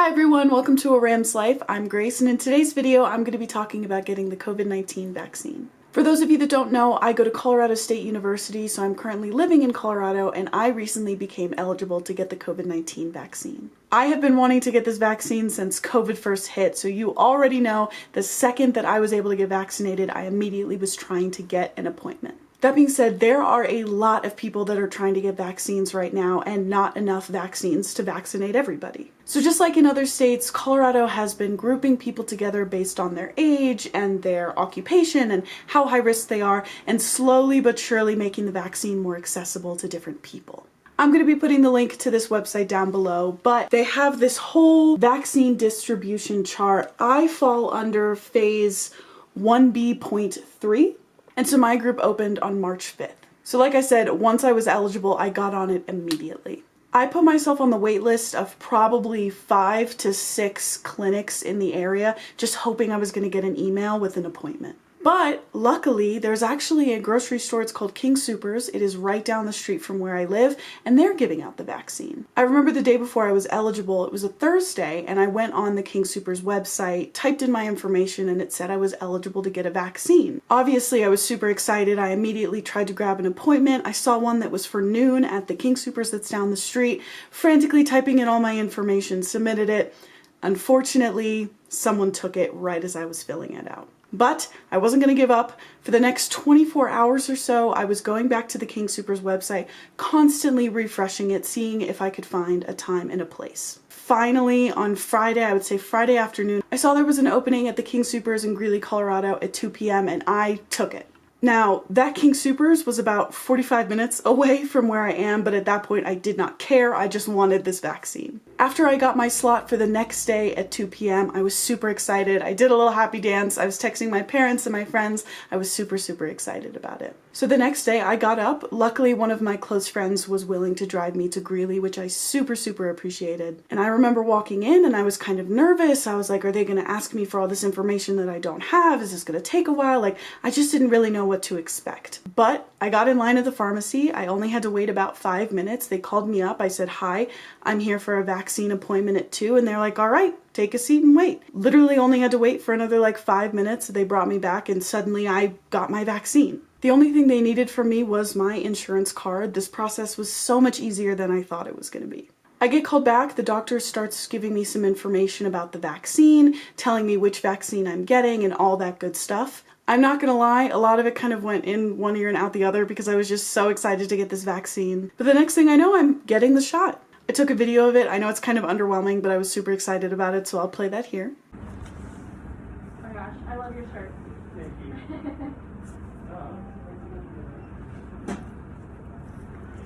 Hi everyone, welcome to A Ram's Life. I'm Grace, and in today's video I'm going to be talking about getting the COVID-19 vaccine. For those of you that don't know, I go to Colorado State University, so I'm currently living in Colorado, and I recently became eligible to get the COVID-19 vaccine. I have been wanting to get this vaccine since COVID first hit, so you already know the second that I was able to get vaccinated, I immediately was trying to get an appointment. That being said, there are a lot of people that are trying to get vaccines right now and not enough vaccines to vaccinate everybody. So just like in other states, Colorado has been grouping people together based on their age and their occupation and how high risk they are, and slowly but surely making the vaccine more accessible to different people. I'm going to be putting the link to this website down below, but they have this whole vaccine distribution chart. I fall under phase 1B.3. And so my group opened on March 5th. So like I said, once I was eligible, I got on it immediately. I put myself on the wait list of probably 5 to 6 clinics in the area, just hoping I was going to get an email with an appointment. But luckily, there's actually a grocery store, it's called King Soopers. It is right down the street from where I live, and they're giving out the vaccine. I remember the day before I was eligible, it was a Thursday, and I went on the King Soopers website, typed in my information, and it said I was eligible to get a vaccine. Obviously, I was super excited. I immediately tried to grab an appointment. I saw one that was for noon at the King Soopers that's down the street, frantically typing in all my information, submitted it. Unfortunately, someone took it right as I was filling it out. But I wasn't going to give up. For the next 24 hours or so, I was going back to the King Soopers website, constantly refreshing it, seeing if I could find a time and a place. Finally, on Friday, I would say Friday afternoon, I saw there was an opening at the King Soopers in Greeley, Colorado at 2 p.m. and I took it. Now, that King Soopers was about 45 minutes away from where I am, but at that point I did not care. I just wanted this vaccine. After I got my slot for the next day at 2 p.m., I was super excited. I did a little happy dance. I was texting my parents and my friends. I was super excited about it. So the next day I got up. Luckily, one of my close friends was willing to drive me to Greeley, which I super appreciated. And I remember walking in and I was kind of nervous. I was like, are they going to ask me for all this information that I don't have? Is this going to take a while? Like, I just didn't really know what to expect. But I got in line at the pharmacy. I only had to wait about 5 minutes. They called me up. I said, hi, I'm here for a vaccine appointment at 2. And they're like, all right, take a seat and wait. Literally only had to wait for another like 5 minutes. They brought me back and suddenly I got my vaccine. The only thing they needed from me was my insurance card. This process was so much easier than I thought it was going to be. I get called back. The doctor starts giving me some information about the vaccine, telling me which vaccine I'm getting and all that good stuff. I'm not gonna lie, a lot of it kind of went in one ear and out the other because I was just so excited to get this vaccine. But the next thing I know, I'm getting the shot. I took a video of it. I know it's kind of underwhelming, but I was super excited about it, so I'll play that here. Oh my gosh, I love your shirt. Thank you.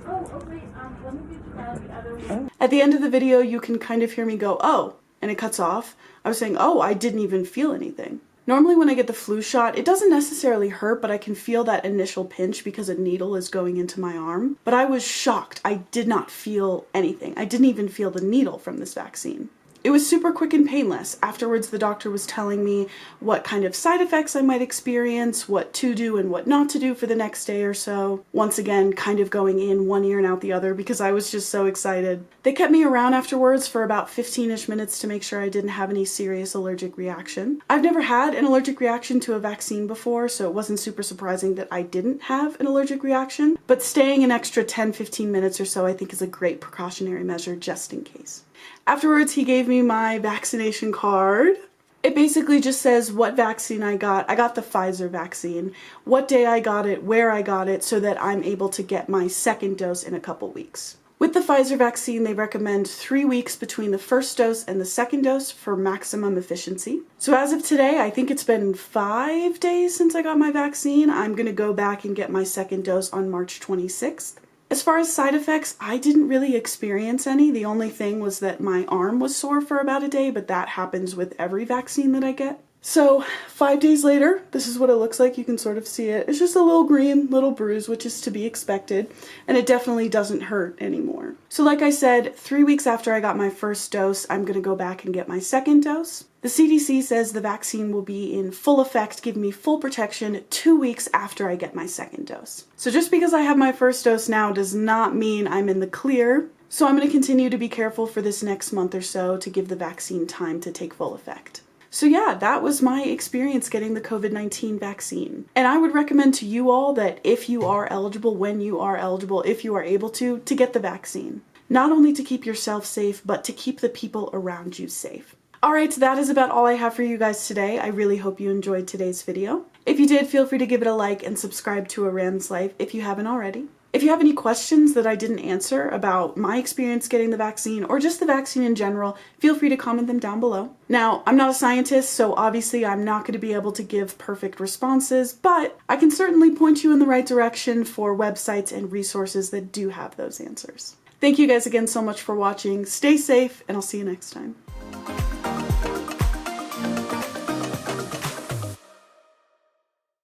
Oh wait, let me get you out the other one. At the end of the video, you can kind of hear me go, oh, and it cuts off. I was saying, oh, I didn't even feel anything. Normally when I get the flu shot, it doesn't necessarily hurt, but I can feel that initial pinch because a needle is going into my arm. But I was shocked. I did not feel anything. I didn't even feel the needle from this vaccine. It was super quick and painless. Afterwards, the doctor was telling me what kind of side effects I might experience, what to do and what not to do for the next day or so. Once again, kind of going in one ear and out the other because I was just so excited. They kept me around afterwards for about 15-ish minutes to make sure I didn't have any serious allergic reaction. I've never had an allergic reaction to a vaccine before, so it wasn't super surprising that I didn't have an allergic reaction. But staying an extra 10-15 minutes or so I think is a great precautionary measure just in case. Afterwards, he gave me my vaccination card. It basically just says what vaccine I got. I got the Pfizer vaccine, what day I got it, where I got it, so that I'm able to get my second dose in a couple weeks. With the Pfizer vaccine, they recommend 3 weeks between the first dose and the second dose for maximum efficiency. So as of today, I think it's been 5 days since I got my vaccine. I'm going to go back and get my second dose on March 26th. As far as side effects, I didn't really experience any. The only thing was that my arm was sore for about a day, but that happens with every vaccine that I get. So 5 days later, this is what it looks like. You can sort of see it. It's just a little green little bruise, which is to be expected, and it definitely doesn't hurt anymore. So like I said, 3 weeks after I got my first dose, I'm going to go back and get my second dose. The CDC says the vaccine will be in full effect, giving me full protection 2 weeks after I get my second dose. So just because I have my first dose now does not mean I'm in the clear. So I'm going to continue to be careful for this next month or so to give the vaccine time to take full effect. So yeah, that was my experience getting the COVID-19 vaccine. And I would recommend to you all that if you are eligible, when you are eligible, if you are able to get the vaccine. Not only to keep yourself safe, but to keep the people around you safe. Alright, that is about all I have for you guys today. I really hope you enjoyed today's video. If you did, feel free to give it a like and subscribe to A Rand's Life if you haven't already. If you have any questions that I didn't answer about my experience getting the vaccine or just the vaccine in general, feel free to comment them down below. Now, I'm not a scientist, so obviously I'm not going to be able to give perfect responses, but I can certainly point you in the right direction for websites and resources that do have those answers. Thank you guys again so much for watching. Stay safe, and I'll see you next time.